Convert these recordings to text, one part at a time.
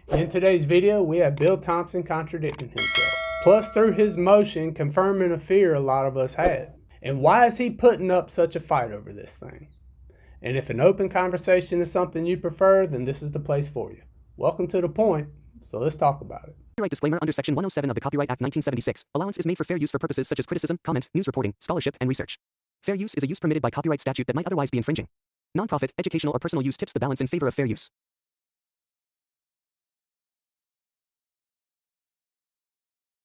In today's video, we have Bill Thompson contradicting himself, plus through his motion confirming a fear a lot of us had. And why is he putting up such a fight over this thing? And if an open conversation is something you prefer, then this is the place for you. Welcome to The Point, so let's talk about it. Copyright disclaimer under Section 107 of the Copyright Act 1976. Allowance is made for fair use for purposes such as criticism, comment, news reporting, scholarship, and research. Fair use is a use permitted by copyright statute that might otherwise be infringing. Nonprofit, educational, or personal use tips the balance in favor of fair use.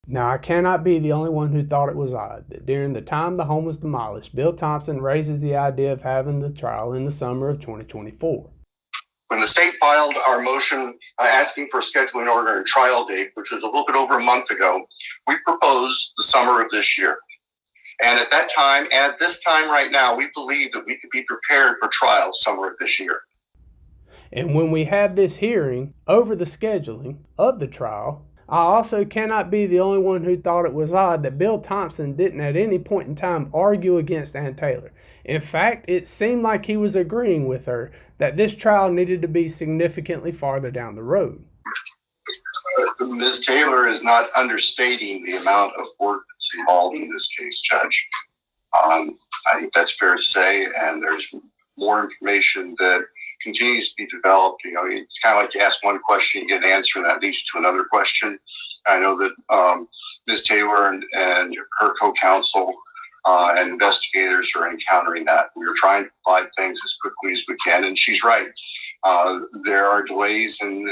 Now, I cannot be the only one who thought it was odd that during the time the home was demolished, Bill Thompson raises the idea of having the trial in the summer of 2024. When the state filed our motion asking for a scheduling order and trial date, which was a little bit over a month ago, we proposed the summer of this year. And at that time, and at this time right now, we believe that we could be prepared for trial summer of this year. And when we have this hearing over the scheduling of the trial, I also cannot be the only one who thought it was odd that Bill Thompson didn't at any point in time argue against Ann Taylor. In fact, it seemed like he was agreeing with her that this trial needed to be significantly farther down the road. Ms. Taylor is not understating the amount of work that's involved in this case, Judge. I think that's fair to say, and there's more information that continues to be developed. You know, it's kind of like you ask one question, you get an answer, and that leads you to another question. I know that Ms. Taylor and her co-counsel and investigators are encountering that. We are trying to provide things as quickly as we can, and she's right. There are delays in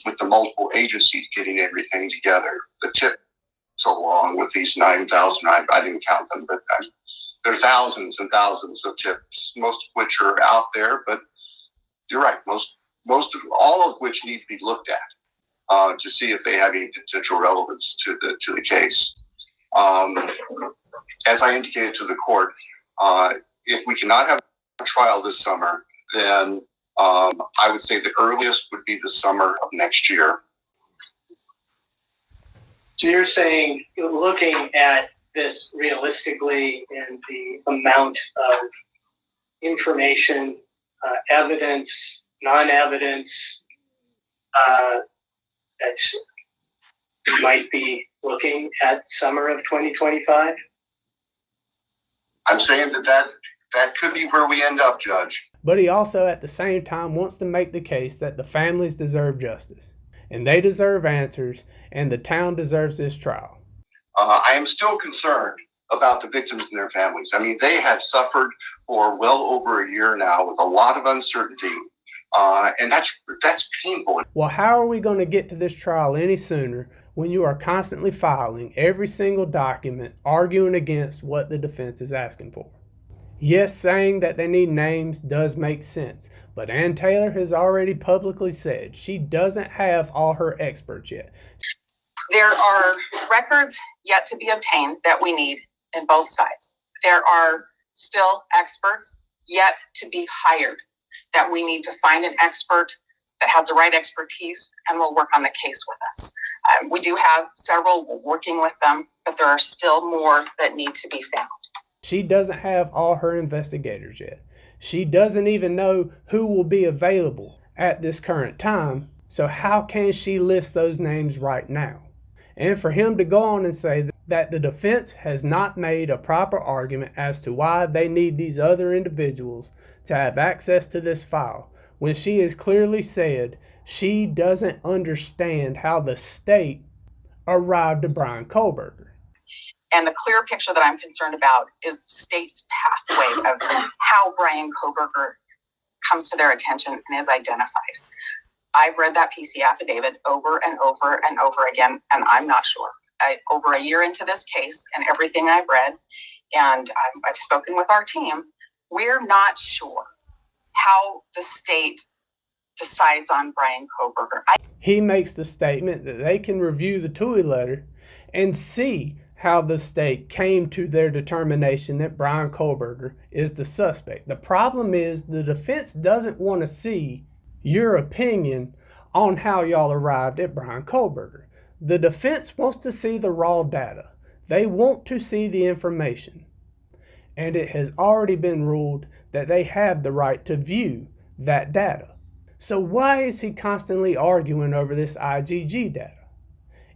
with the multiple agencies getting everything together. The tip so long with these 9,000, I didn't count them, but there are thousands and thousands of tips, most of which are out there, but you're right, most of all of which need to be looked at to see if they have any potential relevance to the case. As I indicated to the court, if we cannot have a trial this summer, then I would say the earliest would be the summer of next year. So you're saying, looking at this realistically and the amount of information, evidence, non-evidence, that might be looking at summer of 2025? I'm saying that could be where we end up, Judge. But he also at the same time wants to make the case that the families deserve justice, and they deserve answers, and the town deserves this trial. I am still concerned about the victims and their families. I mean, they have suffered for well over a year now with a lot of uncertainty, and that's painful. Well, how are we going to get to this trial any sooner when you are constantly filing every single document arguing against what the defense is asking for? Yes, saying that they need names does make sense, but Ann Taylor has already publicly said she doesn't have all her experts yet. There are records yet to be obtained that we need in both sides. There are still experts yet to be hired that we need to find an expert that has the right expertise and will work on the case with us. We do have several working with them, but there are still more that need to be found. She doesn't have all her investigators yet. She doesn't even know who will be available at this current time. So how can she list those names right now? And for him to go on and say that the defense has not made a proper argument as to why they need these other individuals to have access to this file, when she has clearly said she doesn't understand how the state arrived at Brian Kohlberger. And the clear picture that I'm concerned about is the state's pathway of how Brian Kohlberger comes to their attention and is identified. I've read that PC affidavit over and over and over again, and I'm not sure. Over a year into this case and everything I've read, and I've spoken with our team, we're not sure how the state decides on Brian Kohlberger. He makes the statement that they can review the TUI letter and see how the state came to their determination that Brian Kohlberger is the suspect. The problem is the defense doesn't want to see your opinion on how y'all arrived at Brian Kohlberger. The defense wants to see the raw data. They want to see the information. And it has already been ruled that they have the right to view that data. So why is he constantly arguing over this IGG data?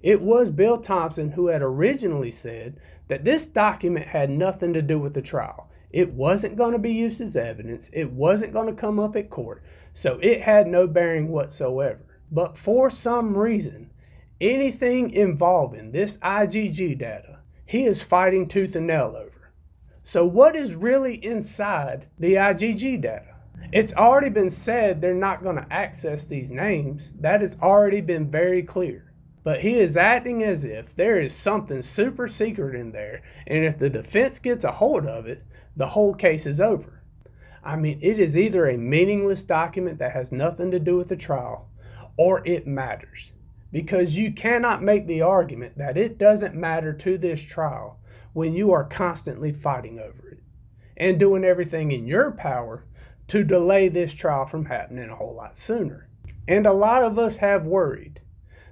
It was Bill Thompson who had originally said that this document had nothing to do with the trial. It wasn't going to be used as evidence. It wasn't going to come up at court. So it had no bearing whatsoever. But for some reason, anything involving this IGG data, he is fighting tooth and nail over. So what is really inside the IGG data? It's already been said they're not going to access these names. That has already been very clear. But he is acting as if there is something super secret in there, and if the defense gets a hold of it, the whole case is over. I mean, it is either a meaningless document that has nothing to do with the trial, or it matters. Because you cannot make the argument that it doesn't matter to this trial when you are constantly fighting over it and doing everything in your power to delay this trial from happening a whole lot sooner. And a lot of us have worried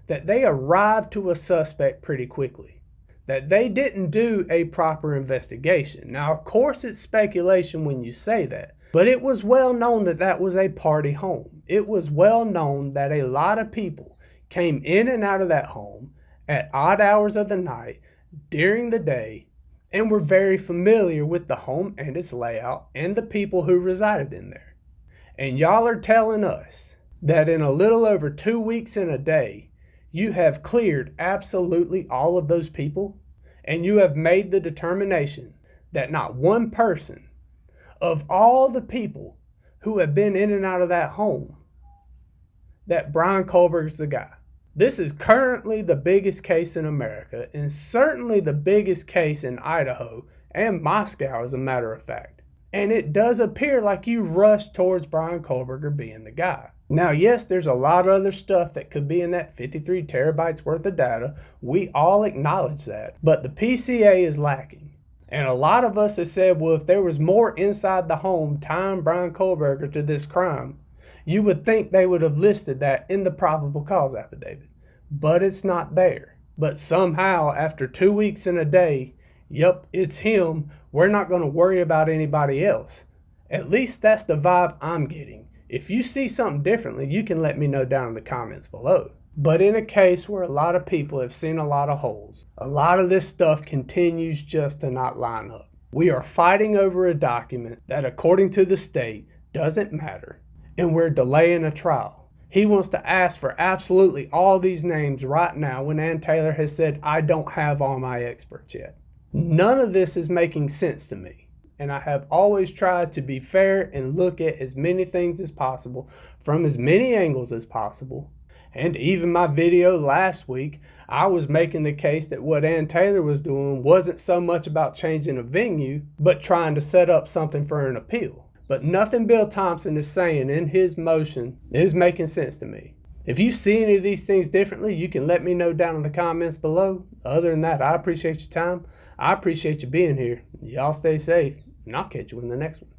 that they arrived to a suspect pretty quickly, that they didn't do a proper investigation. Now, of course, it's speculation when you say that, but it was well known that that was a party home. It was well known that a lot of people came in and out of that home at odd hours of the night, during the day, and were very familiar with the home and its layout and the people who resided in there. And y'all are telling us that in a little over 2 weeks and a day, you have cleared absolutely all of those people, and you have made the determination that not one person of all the people who have been in and out of that home, that Bryan Kohberger's the guy. This is currently the biggest case in America, and certainly the biggest case in Idaho and Moscow, as a matter of fact. And it does appear like you rushed towards Bryan Kohberger being the guy. Now, yes, there's a lot of other stuff that could be in that 53 terabytes worth of data. We all acknowledge that. But the PCA is lacking. And a lot of us have said, well, if there was more inside the home tying Bryan Kohberger to this crime, you would think they would have listed that in the probable cause affidavit. But it's not there. But somehow, after 2 weeks and a day, yep, it's him. We're not going to worry about anybody else. At least that's the vibe I'm getting. If you see something differently, you can let me know down in the comments below. But in a case where a lot of people have seen a lot of holes, a lot of this stuff continues just to not line up. We are fighting over a document that, according to the state, doesn't matter, and we're delaying a trial. He wants to ask for absolutely all these names right now when Ann Taylor has said, I don't have all my experts yet. None of this is making sense to me. And I have always tried to be fair and look at as many things as possible from as many angles as possible. And even my video last week, I was making the case that what Ann Taylor was doing wasn't so much about changing a venue, but trying to set up something for an appeal. But nothing Bill Thompson is saying in his motion is making sense to me. If you see any of these things differently, you can let me know down in the comments below. Other than that, I appreciate your time. I appreciate you being here. Y'all stay safe, and I'll catch you in the next one.